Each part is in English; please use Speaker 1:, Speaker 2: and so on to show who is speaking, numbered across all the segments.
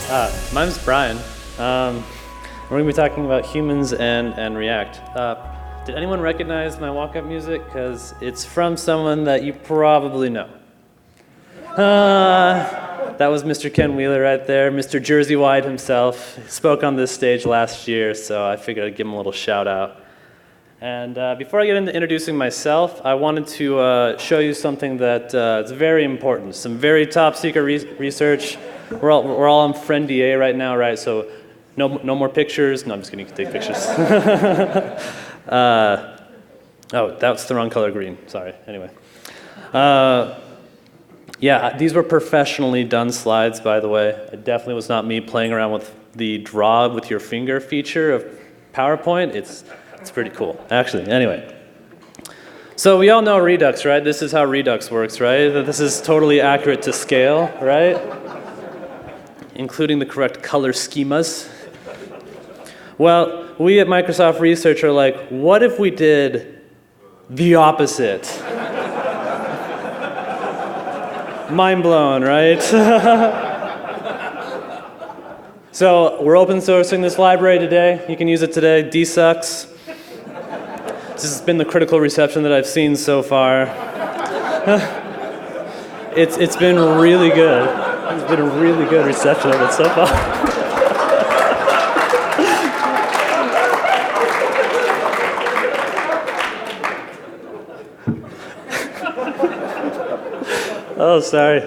Speaker 1: My name's Brian. We're going to be talking about humans and React. Did anyone recognize my walk-up music? Because it's from someone that you probably know. That was Mr. Ken Wheeler right there, Mr. Jersey Wide himself. He spoke on this stage last year, so I figured I'd give him a little shout out. And before I get into introducing myself, I wanted to show you something that is very important. Some very top secret research. We're all on FriendDA right now, right? So no more pictures. No, I'm just kidding. You can take pictures. Oh, that's the wrong color green. Sorry. Anyway. Yeah, these were professionally done slides, by the way. It definitely was not me playing around with the draw with your finger feature of PowerPoint. It's pretty cool, actually. Anyway. So we all know Redux, right? This is how Redux works, right? This is totally accurate to scale, right? Including the correct color schemas. Well, we at Microsoft Research are like, what if we did the opposite? Mind blown, right? So we're open sourcing this library today. You can use it today, dsucks. This has been the critical reception that I've seen so far. It's been really good. It's been a really good reception of it so far. Oh, sorry.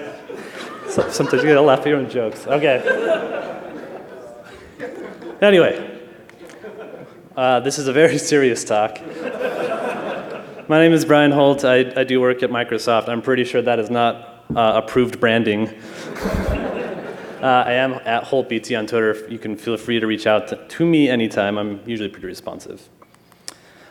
Speaker 1: Sometimes you gotta laugh at your own jokes. Okay. Anyway, this is a very serious talk. My name is Brian Holt. I do work at Microsoft. I'm pretty sure that is not approved branding. I am at HoltBT on Twitter. You can feel free to reach out to me anytime. I'm usually pretty responsive.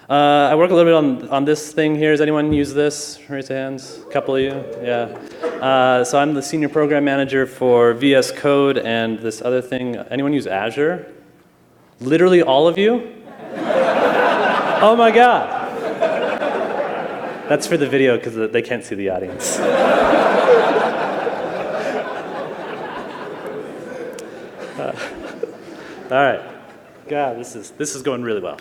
Speaker 1: I work a little bit on this thing here. Does anyone use this? Raise your hands. A couple of you? Yeah. So I'm the senior program manager for VS Code and this other thing. Anyone use Azure? Literally all of you? Oh my God. That's for the video because they can't see the audience. All right. God, this is going really well.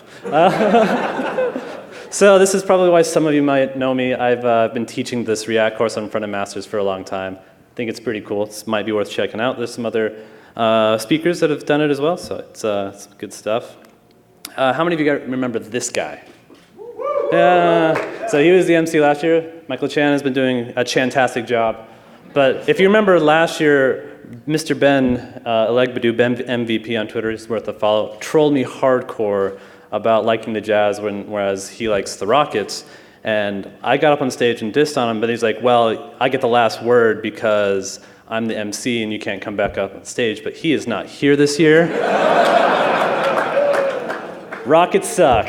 Speaker 1: So this is probably why some of you might know me. I've been teaching this React course on Front-End Masters for a long time. I think it's pretty cool. It might be worth checking out. There's some other speakers that have done it as well, so it's good stuff. How many of you remember this guy? Yeah. So he was the MC last year. Michael Chan has been doing a fantastic job. But if you remember last year, Mr. Ben Elegbadu, Ben MVP on Twitter, is worth a follow, trolled me hardcore about liking the Jazz whereas he likes the Rockets. And I got up on stage and dissed on him, but he's like, well, I get the last word because I'm the MC and you can't come back up on stage, but he is not here this year. Rockets suck.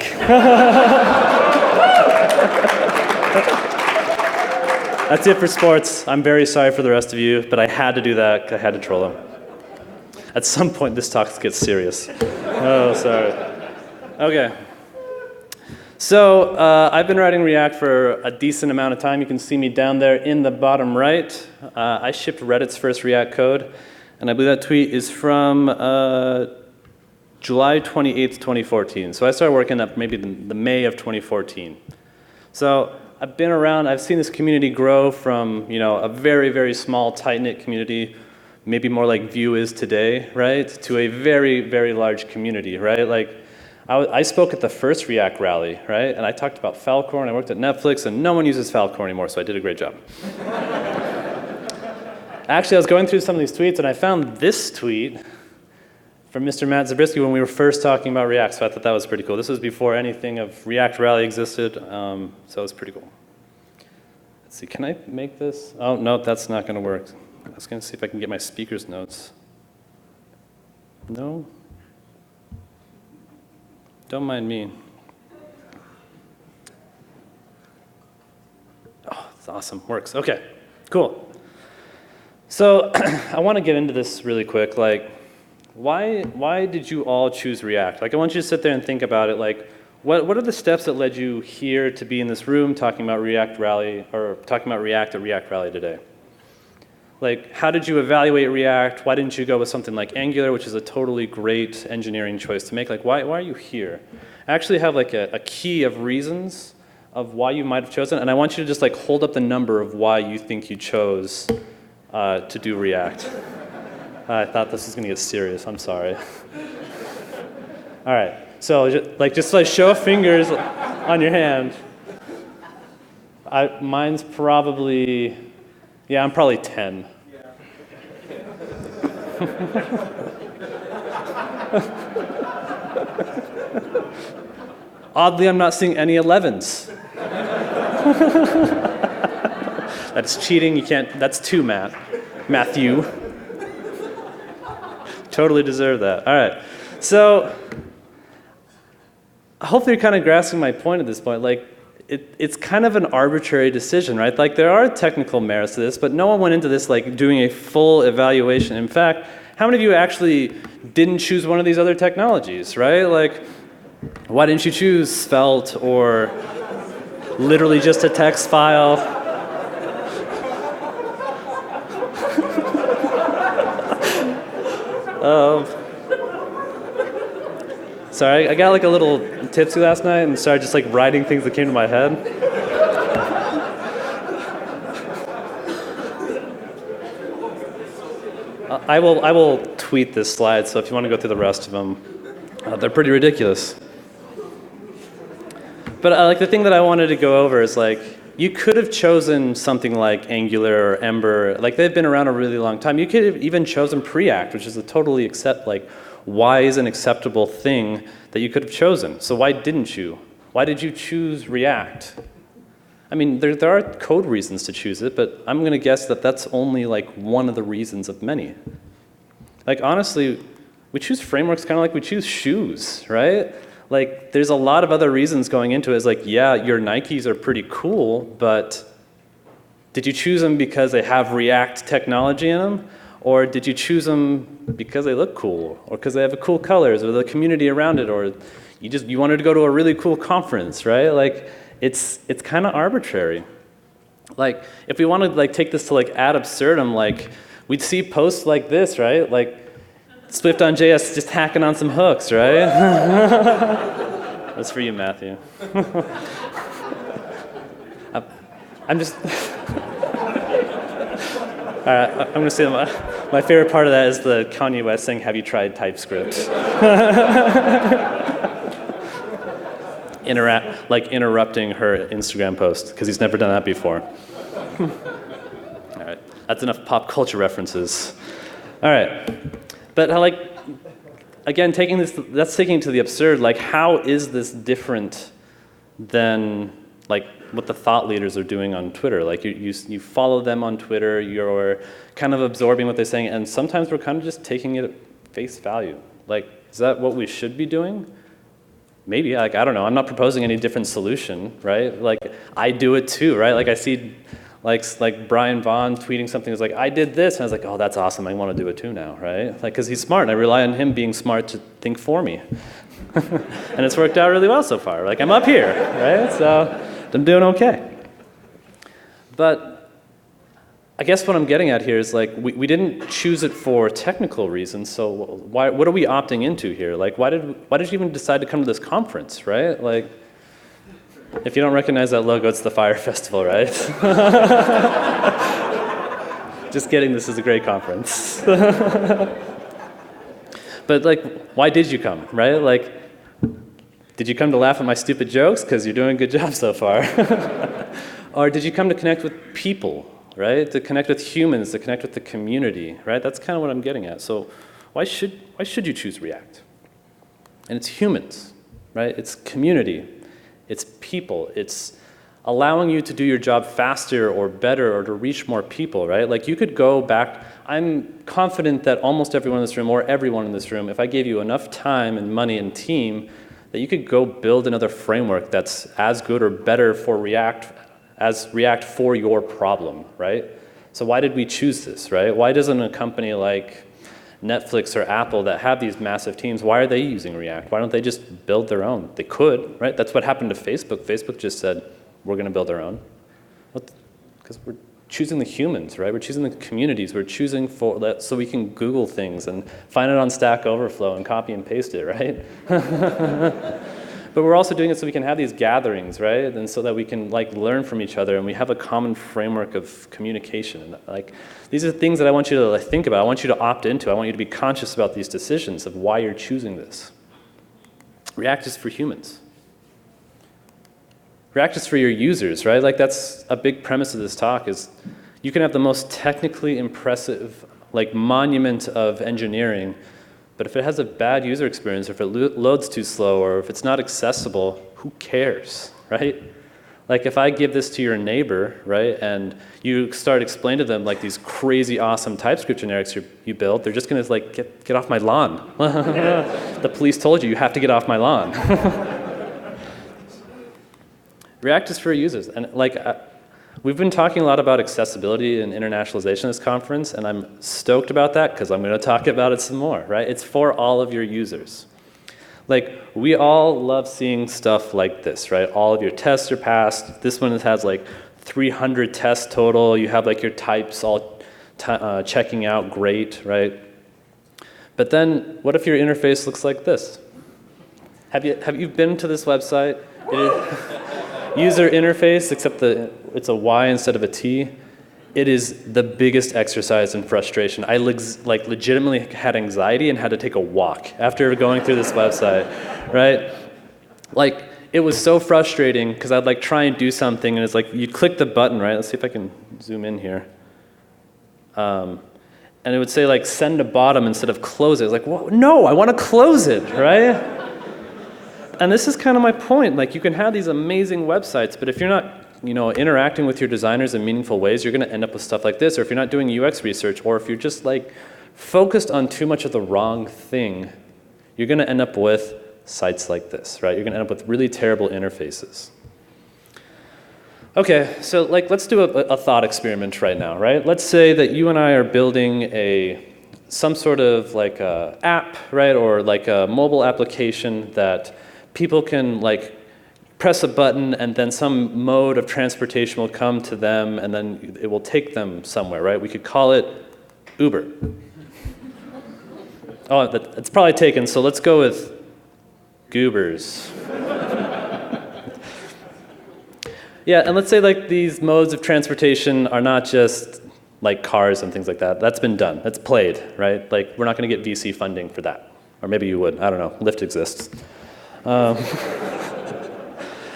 Speaker 1: That's it for sports. I'm very sorry for the rest of you, but I had to do that. I had to troll him. At some point, this talk gets serious. Oh, sorry. Okay. So I've been writing React for a decent amount of time. You can see me down there in the bottom right. I shipped Reddit's first React code, and I believe that tweet is from July 28th, 2014. So I started working up maybe the May of 2014. So I've been around, I've seen this community grow from, a very, very small, tight-knit community, maybe more like Vue is today, right, to a very, very large community, right? Like, I spoke at the first React rally, right, and I talked about Falcor, and I worked at Netflix, and no one uses Falcor anymore, so I did a great job. Actually, I was going through some of these tweets, and I found this tweet from Mr. Matt Zabriskie when we were first talking about React, so I thought that was pretty cool. This was before anything of React Rally existed, so it was pretty cool. Let's see, can I make this? Oh, no, that's not going to work. I was going to see if I can get my speaker's notes. No? Don't mind me. Oh, it's awesome. Works. Okay, cool. So I want to get into this really quick. Like, why did you all choose React? Like, I want you to sit there and think about it. Like, what are the steps that led you here to be in this room talking about React Rally, or talking about React at React Rally today? Like, how did you evaluate React? Why didn't you go with something like Angular, which is a totally great engineering choice to make? Like, why are you here? I actually have like a key of reasons of why you might have chosen, and I want you to just like hold up the number of why you think you chose to do React. I thought this was gonna get serious, I'm sorry. All right, so just like show of fingers on your hand. Mine's probably, yeah, I'm probably 10. Oddly, I'm not seeing any 11s. That's cheating, you can't, that's 2, Matthew. Totally deserve that. All right, so hopefully you're kind of grasping my point at this point. Like, it's kind of an arbitrary decision, right? Like, there are technical merits to this, but no one went into this like doing a full evaluation. In fact, how many of you actually didn't choose one of these other technologies, right? Like, why didn't you choose Svelte or literally just a text file? Sorry, I got like a little tipsy last night and started just like writing things that came to my head. I will tweet this slide, so if you want to go through the rest of them, they're pretty ridiculous. But like the thing that I wanted to go over is like, you could have chosen something like Angular or Ember. Like, they've been around a really long time. You could have even chosen Preact, which is a totally wise and acceptable thing that you could have chosen. So why didn't you? Why did you choose React? I mean, there are code reasons to choose it, but I'm going to guess that that's only like one of the reasons of many. Like, honestly, we choose frameworks kind of like we choose shoes, right? Like, there's a lot of other reasons going into it. It's like, yeah, your Nikes are pretty cool, but did you choose them because they have React technology in them? Or did you choose them because they look cool, or because they have cool colors, or the community around it, or you wanted to go to a really cool conference, right? Like, it's kind of arbitrary. Like, if we want to like take this to like ad absurdum, like we'd see posts like this, right? Like Swift on JS just hacking on some hooks, right? That's for you, Matthew. I'm just. All right, I'm going to say my favorite part of that is the Kanye West saying, "Have you tried TypeScript?" Interrupting her Instagram post because he's never done that before. All right, that's enough pop culture references. All right, but again, that's taking it to the absurd. Like, how is this different than like what the thought leaders are doing on Twitter? Like, you follow them on Twitter, you're kind of absorbing what they're saying, and sometimes we're kind of just taking it at face value. Like, is that what we should be doing? Maybe, like, I don't know. I'm not proposing any different solution, right? Like, I do it too, right? Like, I see like Brian Vaughn tweeting something that's like, I did this, and I was like, oh, that's awesome, I want to do it too now, right? Like, because he's smart, and I rely on him being smart to think for me. And it's worked out really well so far. Like, I'm up here, right? So I'm doing okay. But I guess what I'm getting at here is like, we didn't choose it for technical reasons, so what are we opting into here? Like, why did you even decide to come to this conference, right? Like, if you don't recognize that logo, it's the Fire Festival, right? Just kidding, this is a great conference. But like, why did you come, right? Like, did you come to laugh at my stupid jokes? Because you're doing a good job so far. Or did you come to connect with people, right? To connect with humans, to connect with the community, right? That's kind of what I'm getting at. So why should you choose React? And it's humans, right? It's community. It's people. It's allowing you to do your job faster or better or to reach more people, right? Like, you could go back. I'm confident that almost everyone in this room, or everyone in this room, if I gave you enough time and money and team, that you could go build another framework that's as good or better for React as React for your problem, right? So why did we choose this, right? Why doesn't a company like Netflix or Apple that have these massive teams, why are they using React? Why don't they just build their own? They could, right? That's what happened to Facebook. Facebook just said, we're going to build our own. Because we're choosing the humans, right? We're choosing the communities. We're choosing for that so we can Google things and find it on Stack Overflow and copy and paste it, right? But we're also doing it so we can have these gatherings, right? And so that we can like learn from each other and we have a common framework of communication. And like these are things that I want you to like, think about. I want you to opt into. I want you to be conscious about these decisions of why you're choosing this. React is for humans. React is for your users, right? Like that's a big premise of this talk is you can have the most technically impressive like monument of engineering, but if it has a bad user experience, or if it loads too slow, or if it's not accessible, who cares, right? Like if I give this to your neighbor, right, and you start explaining to them like these crazy awesome TypeScript generics you built, they're just gonna like get off my lawn. The police told you have to get off my lawn. React is for users, and like we've been talking a lot about accessibility and internationalization at this conference, and I'm stoked about that because I'm going to talk about it some more, right? It's for all of your users. Like we all love seeing stuff like this, right? All of your tests are passed. This one has like 300 tests total. You have like your types all checking out great, right? But then what if your interface looks like this? Have you been to this website? User interface, except it's a Y instead of a T. It is the biggest exercise in frustration. I like legitimately had anxiety and had to take a walk after going through this website, right? Like it was so frustrating because I'd like try and do something and it's like you click the button, right? Let's see if I can zoom in here. And it would say like send to bottom instead of close it. It's like, well, no, I want to close it, right? And this is kind of my point. Like you can have these amazing websites, but if you're not, interacting with your designers in meaningful ways, you're going to end up with stuff like this. Or if you're not doing UX research, or if you're just like focused on too much of the wrong thing, you're going to end up with sites like this, right? You're going to end up with really terrible interfaces. Okay, so like let's do a thought experiment right now, right? Let's say that you and I are building some sort of like a app, right, or like a mobile application that people can like press a button and then some mode of transportation will come to them and then it will take them somewhere, right? We could call it Uber. Oh, it's probably taken, so let's go with Goobers. Yeah, and let's say like these modes of transportation are not just like cars and things like that. That's been done, that's played, right? Like we're not gonna get VC funding for that. Or maybe you would, I don't know, Lyft exists.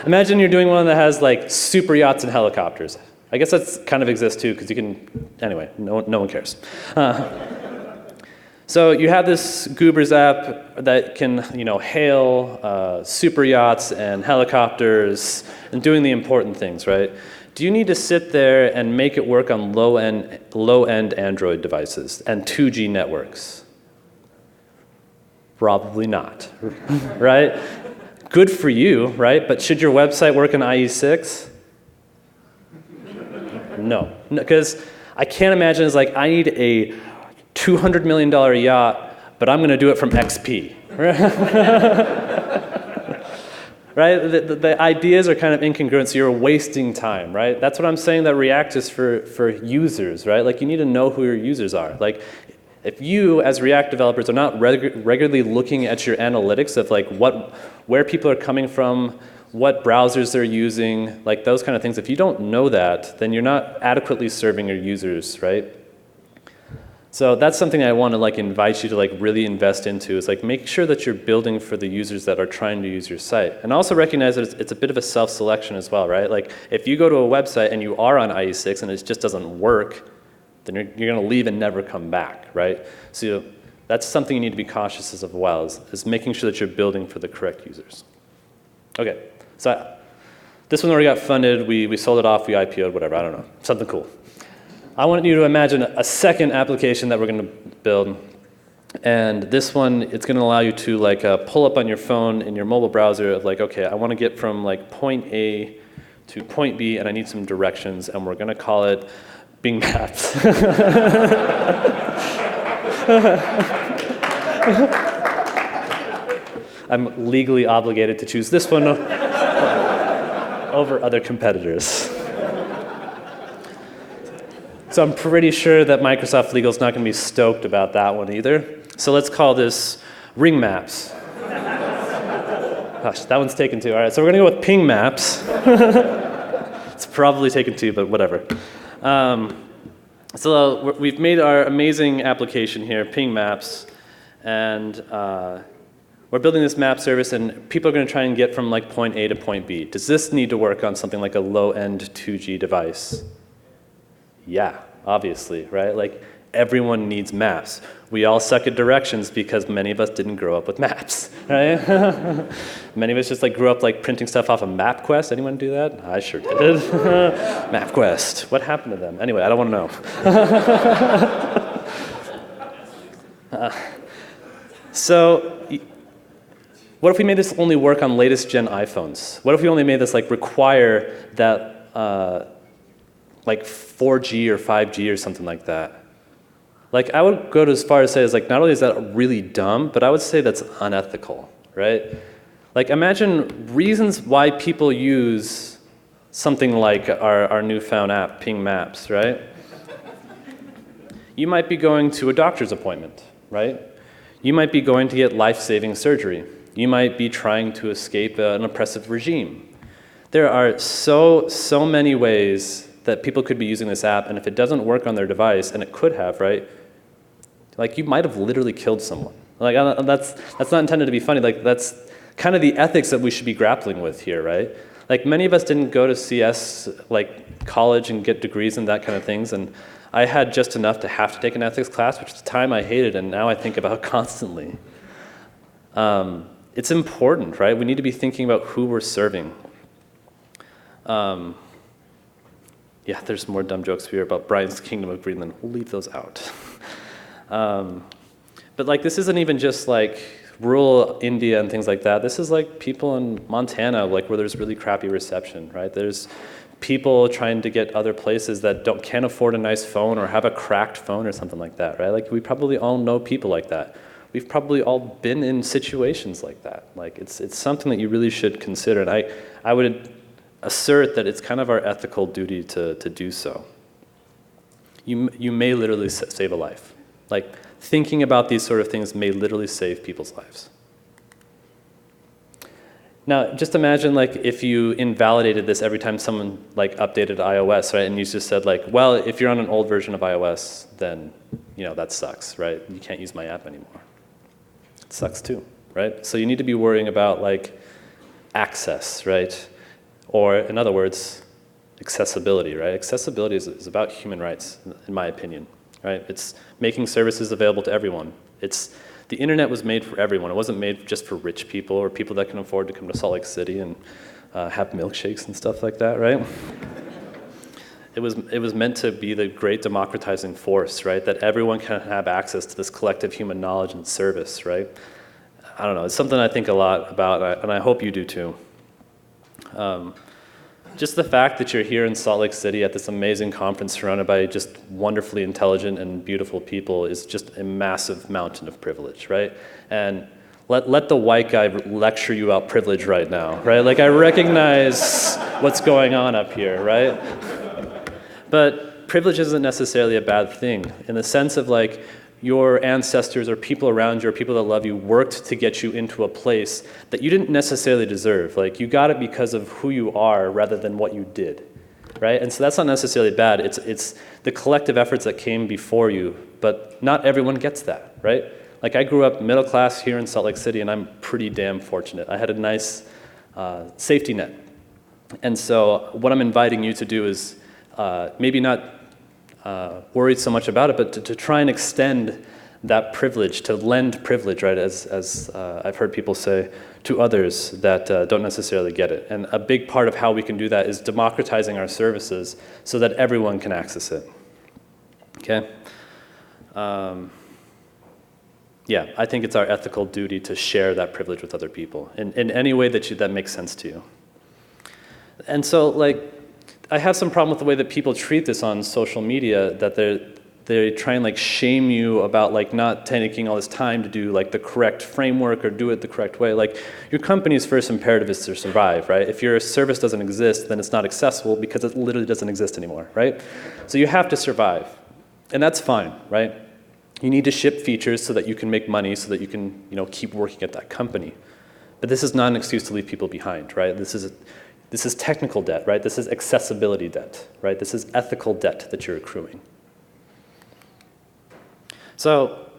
Speaker 1: Imagine you're doing one that has like super yachts and helicopters. I guess that's kind of exists too, because you can, anyway, no one cares. So you have this Goobers app that can, hail super yachts and helicopters and doing the important things, right? Do you need to sit there and make it work on low-end Android devices and 2G networks? Probably not, right? Good for you, right? But should your website work on IE6? No, because I can't imagine it's like, I need a $200 million yacht, but I'm going to do it from XP. Right? The ideas are kind of incongruent, so you're wasting time, right? That's what I'm saying that React is for users, right? Like you need to know who your users are. Like if you, as React developers, are not regularly looking at your analytics of like where people are coming from, what browsers they're using, like those kind of things, if you don't know that, then you're not adequately serving your users, right? So that's something I want to like invite you to like really invest into is like make sure that you're building for the users that are trying to use your site. And also recognize that it's a bit of a self-selection as well, right? Like if you go to a website and you are on IE6 and it just doesn't work, then you're going to leave and never come back, right? So that's something you need to be cautious as well, is making sure that you're building for the correct users. Okay, so this one already got funded, we sold it off, we IPO'd, whatever, I don't know, something cool. I want you to imagine a second application that we're going to build, and this one, it's going to allow you to like pull up on your phone in your mobile browser of like, okay, I want to get from like point A to point B, and I need some directions, and we're going to call it Bing Maps. I'm legally obligated to choose this one over other competitors. So I'm pretty sure that Microsoft Legal's not going to be stoked about that one either. So let's call this ring maps. Gosh, that one's taken too. All right, so we're going to go with ping maps. It's probably taken too, but whatever. So we've made our amazing application here, ping maps, and we're building this map service, and people are going to try and get from like point A to point B. Does this need to work on something like a low-end 2G device? Yeah, obviously, right? Like, everyone needs maps. We all suck at directions because many of us didn't grow up with maps, right? Many of us just like grew up like printing stuff off of MapQuest. Anyone do that? I sure did. MapQuest. What happened to them? Anyway, I don't want to know. So, what if we made this only work on latest gen iPhones? What if we only made this like require that like 4G or 5G or something like that? Like, I would go as far as say, like, not only is that really dumb, but I would say that's unethical, right? Like, imagine reasons why people use something like our newfound app, Ping Maps, right? You might be going to a doctor's appointment, right? You might be going to get life-saving surgery. You might be trying to escape an oppressive regime. There are so many ways that people could be using this app, and if it doesn't work on their device, and it could have, right? Like, you might have literally killed someone. Like, that's not intended to be funny. Like, that's kind of the ethics that we should be grappling with here, right? Like, many of us didn't go to CS, like, college and get degrees and that kind of things, and I had just enough to have to take an ethics class, which at the time I hated, and now I think about constantly. It's important, right? We need to be thinking about who we're serving. Yeah, there's more dumb jokes here about Brian's Kingdom of Greenland. We'll leave those out. But like, this isn't even just like rural India and things like that. This is like people in Montana, like where there's really crappy reception, right? There's people trying to get other places that can't afford a nice phone or have a cracked phone or something like that, right? Like, we probably all know people like that. We've probably all been in situations like that. Like, it's something that you really should consider. And I would assert that it's kind of our ethical duty to do so. You may literally save a life. Like, thinking about these sort of things may literally save people's lives. Now, just imagine like if you invalidated this every time someone like updated iOS, right? And you just said like, well, if you're on an old version of iOS, then that sucks, right? You can't use my app anymore. It sucks too, right? So you need to be worrying about like access, right? Or in other words, accessibility, right? Accessibility is about human rights, in my opinion, right? It's making services available to everyone. The internet was made for everyone. It wasn't made just for rich people or people that can afford to come to Salt Lake City and have milkshakes and stuff like that, right? It was meant to be the great democratizing force, right? That everyone can have access to this collective human knowledge and service, right? I don't know. It's something I think a lot about, and I hope you do too. Just the fact that you're here in Salt Lake City at this amazing conference surrounded by just wonderfully intelligent and beautiful people is just a massive mountain of privilege, right? And let the white guy lecture you about privilege right now, right? Like, I recognize what's going on up here, right? But privilege isn't necessarily a bad thing in the sense of like, your ancestors or people around you or people that love you worked to get you into a place that you didn't necessarily deserve. Like, you got it because of who you are rather than what you did, right? And so that's not necessarily bad. It's the collective efforts that came before you, but not everyone gets that, right? Like, I grew up middle class here in Salt Lake City, and I'm pretty damn fortunate. I had a nice safety net. And so what I'm inviting you to do is maybe not worried so much about it, but to try and extend that privilege, to lend privilege, right, as I've heard people say, to others that don't necessarily get it. And a big part of how we can do that is democratizing our services so that everyone can access it. Okay? Yeah, I think it's our ethical duty to share that privilege with other people in any way that makes sense to you. And so, like, I have some problem with the way that people treat this on social media, that they try and like shame you about like not taking all this time to do like the correct framework or do it the correct way. Like your company's first imperative is to survive, right? If your service doesn't exist, then it's not accessible because it literally doesn't exist anymore, right? So you have to survive, and that's fine, right? You need to ship features so that you can make money, so that you can, keep working at that company. But this is not an excuse to leave people behind, right? This is technical debt, right? This is accessibility debt, right? This is ethical debt that you're accruing. So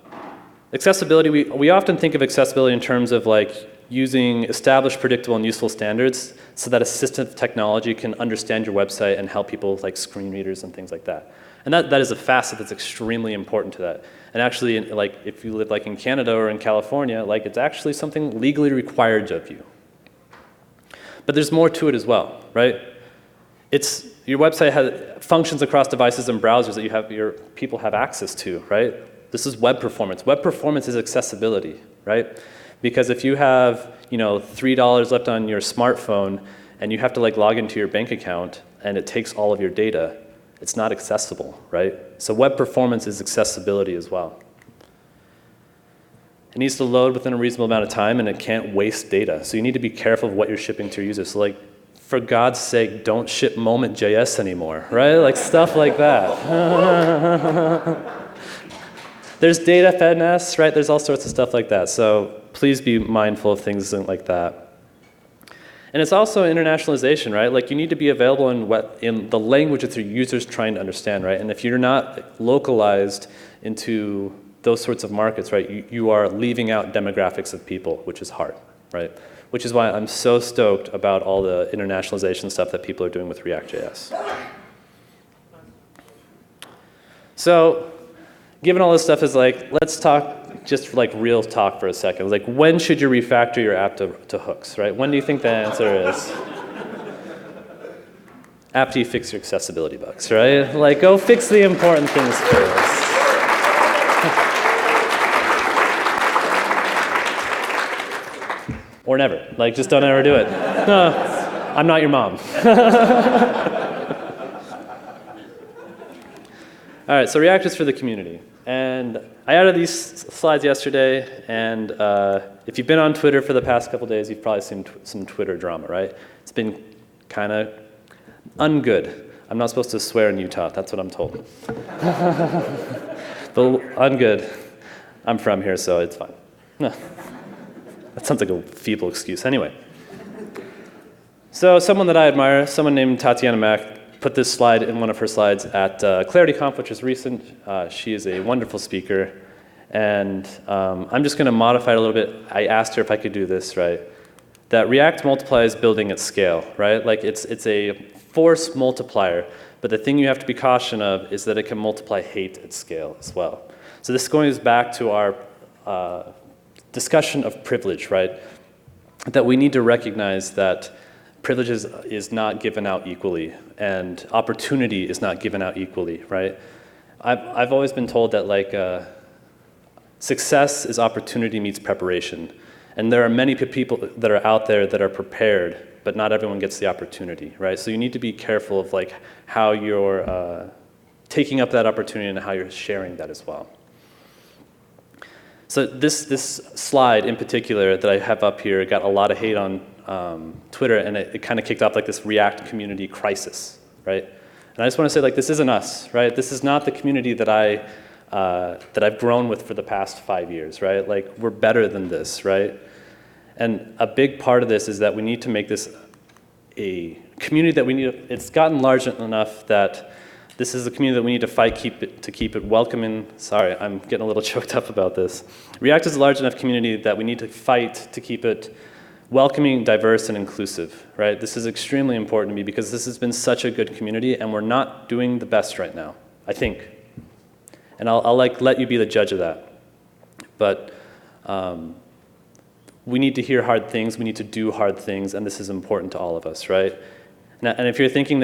Speaker 1: accessibility, we often think of accessibility in terms of like using established, predictable, and useful standards so that assistive technology can understand your website and help people like screen readers and things like that. And that is a facet that's extremely important to that. And actually, like if you live like in Canada or in California, like it's actually something legally required of you. But there's more to it as well, right? Your website has functions across devices and browsers that your people have access to, right? This is web performance. Web performance is accessibility, right? Because if you have, $3 left on your smartphone and you have to like log into your bank account and it takes all of your data, it's not accessible, right? So web performance is accessibility as well. It needs to load within a reasonable amount of time and it can't waste data. So you need to be careful of what you're shipping to your users. So like, for God's sake, don't ship moment.js anymore, right? Like stuff like that. There's data fedness, right? There's all sorts of stuff like that. So please be mindful of things like that. And it's also internationalization, right? Like you need to be available in the language that your users trying to understand, right? And if you're not localized into those sorts of markets, right, you are leaving out demographics of people, which is hard, right? Which is why I'm so stoked about all the internationalization stuff that people are doing with React.js. So, given all this stuff is like, let's talk just like real talk for a second. Like, when should you refactor your app to hooks, right? When do you think the answer is? After you fix your accessibility bugs, right? Like, go fix the important things first. Or never. Like, just don't ever do it. No, I'm not your mom. All right, so React is for the community. And I added these slides yesterday, and if you've been on Twitter for the past couple days, you've probably seen some Twitter drama, right? It's been kind of ungood. I'm not supposed to swear in Utah, that's what I'm told. But ungood. I'm from here, so it's fine. That sounds like a feeble excuse. Anyway. So someone that I admire, someone named Tatiana Mack, put this slide in one of her slides at ClarityConf, which is recent. She is a wonderful speaker. And I'm just going to modify it a little bit. I asked her if I could do this, right? That React multiplies building at scale, right? Like it's a force multiplier. But the thing you have to be cautious of is that it can multiply hate at scale as well. So this goes back to our discussion of privilege, right? That we need to recognize that privilege is not given out equally, and opportunity is not given out equally, right? I've always been told that like success is opportunity meets preparation, and there are many people that are out there that are prepared, but not everyone gets the opportunity, right? So you need to be careful of like how you're taking up that opportunity and how you're sharing that as well. So this slide in particular that I have up here got a lot of hate on Twitter, and it kind of kicked off like this React community crisis, right? And I just want to say, like, this isn't us, right? This is not the community that I've grown with for the past 5 years, right? Like, we're better than this, right? And a big part of this is that we need to make this a community that it's gotten large enough that this is a community that we need to fight to keep it welcoming. Sorry, I'm getting a little choked up about this. React is a large enough community that we need to fight to keep it welcoming, diverse, and inclusive, right? This is extremely important to me because this has been such a good community, and we're not doing the best right now, I think. And I'll like let you be the judge of that. But we need to hear hard things, we need to do hard things, and this is important to all of us, right? And if you're sitting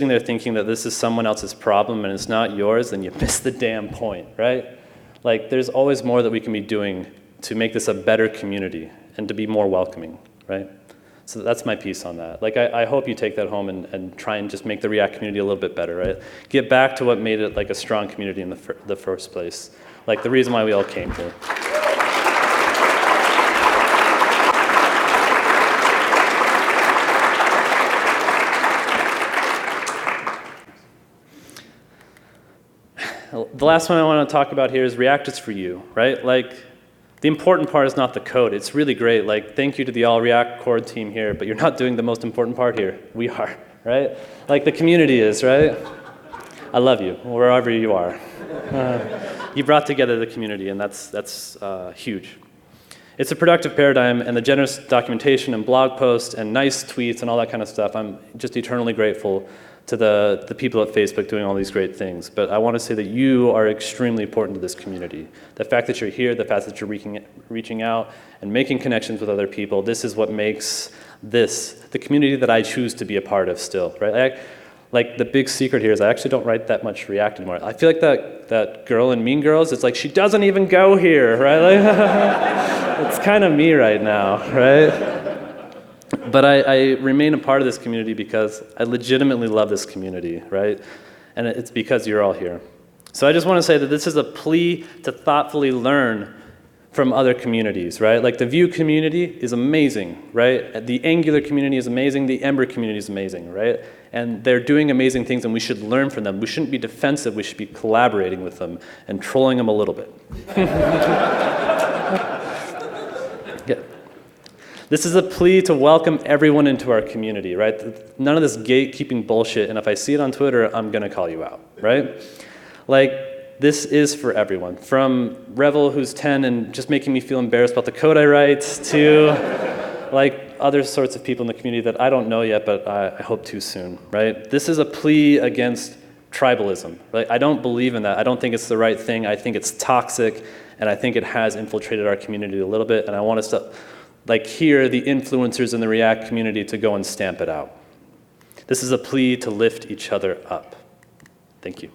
Speaker 1: there thinking that this is someone else's problem and it's not yours, then you miss the damn point, right? Like, there's always more that we can be doing to make this a better community and to be more welcoming, right? So that's my piece on that. Like, I hope you take that home and try and just make the React community a little bit better, right? Get back to what made it like a strong community in the first place. Like the reason why we all came here. The last one I want to talk about here is React is for you, right? Like, the important part is not the code. It's really great. Like, thank you to the all React core team here, but you're not doing the most important part here. We are, right? Like the community is, right? I love you, wherever you are. You brought together the community, and that's huge. It's a productive paradigm, and the generous documentation and blog posts and nice tweets and all that kind of stuff, I'm just eternally grateful to the people at Facebook doing all these great things. But I want to say that you are extremely important to this community. The fact that you're here, the fact that you're reaching out and making connections with other people, this is what makes this the community that I choose to be a part of still, right? Like the big secret here is I actually don't write that much React anymore. I feel like that girl in Mean Girls, it's like she doesn't even go here, right? Like, it's kind of me right now, right? But I remain a part of this community because I legitimately love this community, right? And it's because you're all here. So I just want to say that this is a plea to thoughtfully learn from other communities, right? Like the Vue community is amazing, right? The Angular community is amazing, the Ember community is amazing, right? And they're doing amazing things and we should learn from them. We shouldn't be defensive, we should be collaborating with them and trolling them a little bit. Yeah. This is a plea to welcome everyone into our community, right? None of this gatekeeping bullshit, and if I see it on Twitter, I'm gonna call you out, right? Like, this is for everyone. From Revel, who's 10 and just making me feel embarrassed about the code I write, to like other sorts of people in the community that I don't know yet, but I hope to soon, right? This is a plea against tribalism, right? I don't believe in that. I don't think it's the right thing. I think it's toxic, and I think it has infiltrated our community a little bit, and I want us to like hear the influencers in the React community to go and stamp it out. This is a plea to lift each other up. Thank you.